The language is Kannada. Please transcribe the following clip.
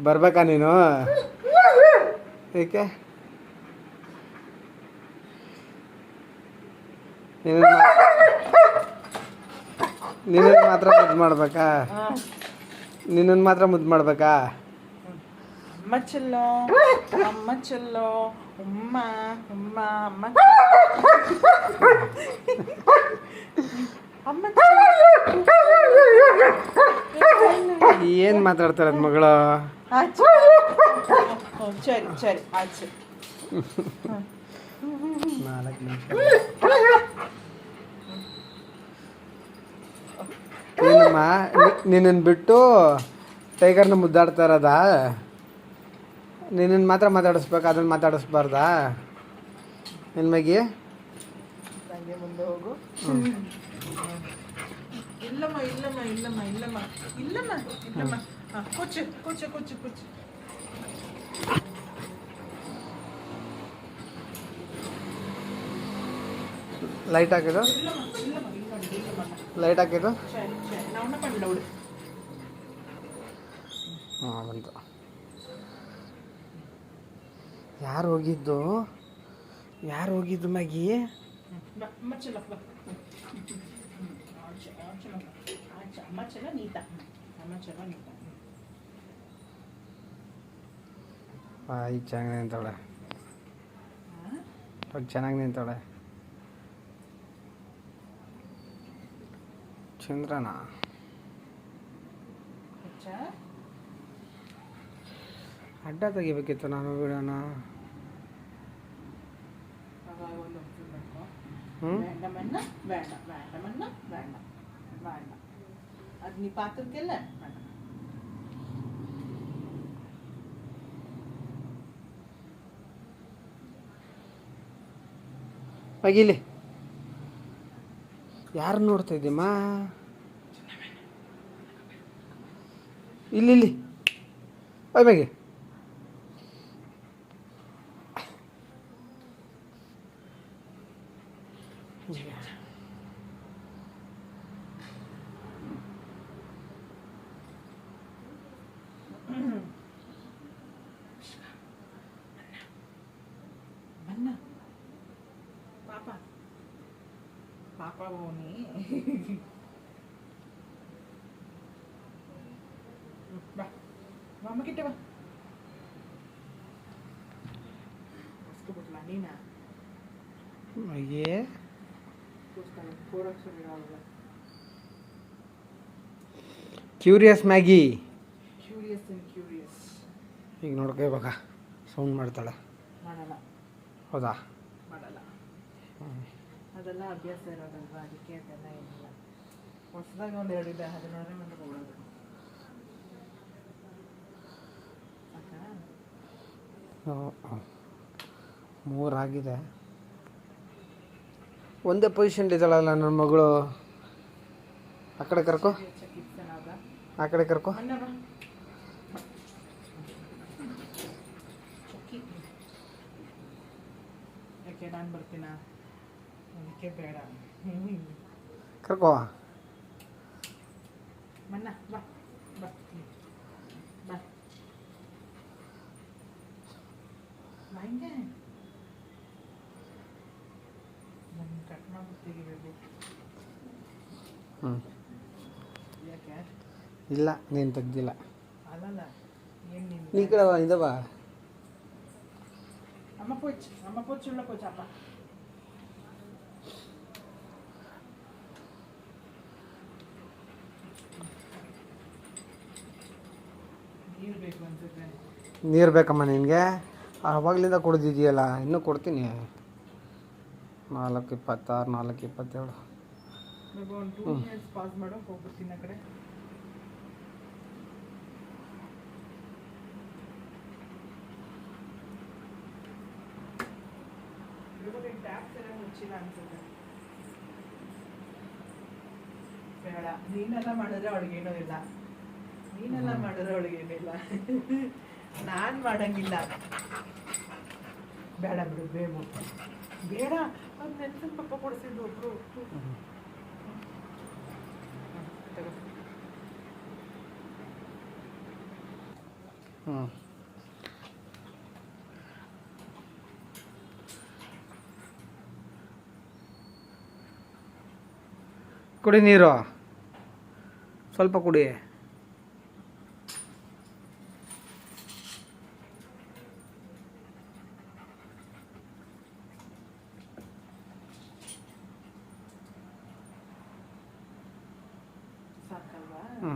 ಬರ್ಬೇಕಾ ನೀನು? ಏಕೆ? ನಿನ್ನನ್ನು ಮಾತ್ರ ಮುದ್ದು ಮಾಡ್ಬೇಕಾ? ನಿನ್ನನ್ನು ಮಾತ್ರ ಮುದ್ದು ಮಾಡ್ಬೇಕಾ? ಅಮ್ಮ ಚೆಲ್ಲೋ, ಅಮ್ಮ ಚೆಲ್ಲೋ, ಉಮ್ಮ ಉಮ್ಮ ಅಮ್ಮ ಅಮ್ಮ ಏನು ಮಾತಾಡ್ತಾರೆ ಮಗಳು? ಆಚೆ. ಸರಿ ಸರಿ ಆಚೆ. 4 ನಿಮಿಷ. ಏನಮ್ಮ ನಿನ್ನನ್ನು ಬಿಟ್ಟು ಟೈಗರ್ನ ಮುದ್ದಾಡ್ತಾ ಇರೋದಾ? ನಿನ್ನನ್ನು ಮಾತ್ರ ಮಾತಾಡಿಸ್ಬೇಕು, ಅದನ್ನು ಮಾತಾಡಿಸ್ಬಾರ್ದಾ? ನಿನ್ನ ಮಗಿ ಹಂಗೆ ಮುಂದೆ ಹೋಗು. ಇಲ್ಲಮ್ಮ ಇಲ್ಲಮ್ಮ ಇಲ್ಲಮ್ಮ ಇಲ್ಲಮ್ಮ ಇಲ್ಲಮ್ಮ ಇಲ್ಲಮ್ಮ. ಹಾಂ ಕೂಚು ಕೂಚು ಕೂಚು ಕೂಚು. ಲೈಟ್ ಹಾಕಿದ್ದು, ಲೈಟ್ ಹಾಕಿದ್ದು. ಹಾಂ ಬಂತು. ಯಾರು ಹೋಗಿದ್ದು? ಯಾರು ಹೋಗಿದ್ದು ಮಗಿ? ಈಗ ಚೆನ್ನಾಗಿ ನಿಂತವಳೆ, ಚೆನ್ನಾಗಿ ನಿಂತವಳೆ. ಚಂದ್ರನ ಅಡ್ಡ ತೆಗಿಬೇಕಿತ್ತು ನಾನು ವಿಡಿಯೋನ. ಅದು ನೀ ಪಾತ್ರಕ್ಕೆಲ್ಲ ಮಗಿಲಿ ಯಾರು ನೋಡ್ತಾ ಇದ್ದೀಮ್ಮ? ಇಲ್ಲಿ ಇಲ್ಲಿ ಓಯ್ ಮಗಿ. ಪಾಪ ಪಾಪ ಓನಿ ಬಾ ಅಮ್ಮ ಕಿಟ್ಟೆ ಬಾ. ಬಿಟ್ಲ ನೀನಾ ಮಗಿ? Curious Maggie. ಕ್ಯೂರಿಯಸ್ ಈಗ ನೋಡ್ಕೊ ಇವಾಗ ಸೌಂಡ್ ಮಾಡ್ತಾಳೆ. ಮಾಡಲ್ಲ. ಹೌದಾ? ಮಾಡಲ್ಲ. ಅದೆಲ್ಲ ಅಭ್ಯಾಸ ಇರೋದಲ್ವಾ, ಅದಕ್ಕೆ ಅದೆಲ್ಲ ಏನಿಲ್ಲ. ಹೊಸದಾಗಿ ಒಂದು ಹೇಳಿದ್ದೆ, ಅದನ್ನೇ ಒಂದು ಕೊಡೋದು. 3 ಆಗಿದೆ. ಒಂದೇ ಪೊಸಿಷನ್ ಇದ್ದಾಳಲ್ಲ ನನ್ನ ಮಗಳು. ಆ ಕಡೆ ಕರ್ಕೊ, ಆ ಕಡೆ ಕರ್ಕೊ. ಯಾಕೆ ನಾನು ಬರ್ತೀನ? ಅದಕ್ಕೆ ಬೇಡ. ಕರ್ಕೋ ಮನ್ನ ಬಾ ಬಾ ಬಾ ಹಿಂಗೆ ನನ್ನ ಕಟ್ ಮಾಡ್ಬಿಡ್ತೀವಿ. ಯಾಕೆ? ಇಲ್ಲ, ನೀನು ತೆಗ್ದಿಲ್ಲ. ಅಲ್ಲಲ್ಲ ಏನು ನೀ ಕಡೆ ಇದಾವ. ಅಮ್ಮ ಪೋಚ್ ಉಳ್ಳ ಪೋಚ್ ಅಮ್ಮ. ನೀರು ಬೇಕು ಅನ್ಸುತ್ತೆ. ನೀರು ಬೇಕಮ್ಮ ನಿನಗೆ? ಆವಾಗಲಿಂದ ಕುಡ್ದಿದೆಯಲ್ಲ, ಇನ್ನೂ ಕೊಡ್ತೀನಿ. 4:26, 4:27. ಒಂದು 2 ಮಿನಿಟ್ಸ್ ಪಾಸ್ ಮಾಡೋ ಹೋಗ್ಬಿಡ್ತೀನಿ ಆ ಕಡೆ. ಟ್ಯಾಪ್ಸ್ ಎಲ್ಲ ಮುಚ್ಚಿಲ್ಲ ಅನ್ಸುತ್ತೆ. ಬೇಡ, ನೀನೆಲ್ಲ ಮಾಡಿದ್ರೆ ಅವಳಿಗೇನೂ ಇಲ್ಲ. ನೀನೆಲ್ಲ ಮಾಡಿದ್ರೆ ಅವಳಿಗೇನಿಲ್ಲ. ನಾನು ಮಾಡಂಗಿಲ್ಲ. ಬೇಡ ಬಿಡು, ಬೇವು ಬೇಡ. ಅದು ನೆನ್ಸಿನ ಪಪ್ಪ ಕೊಡಿಸಿದ್ದು ಒಬ್ರು. ಹ್ಞೂ ಕುಡಿ ನೀರು ಸ್ವಲ್ಪ ಕುಡಿ. ಸಾಕಲ್ವಾ? ಹ್ಞೂ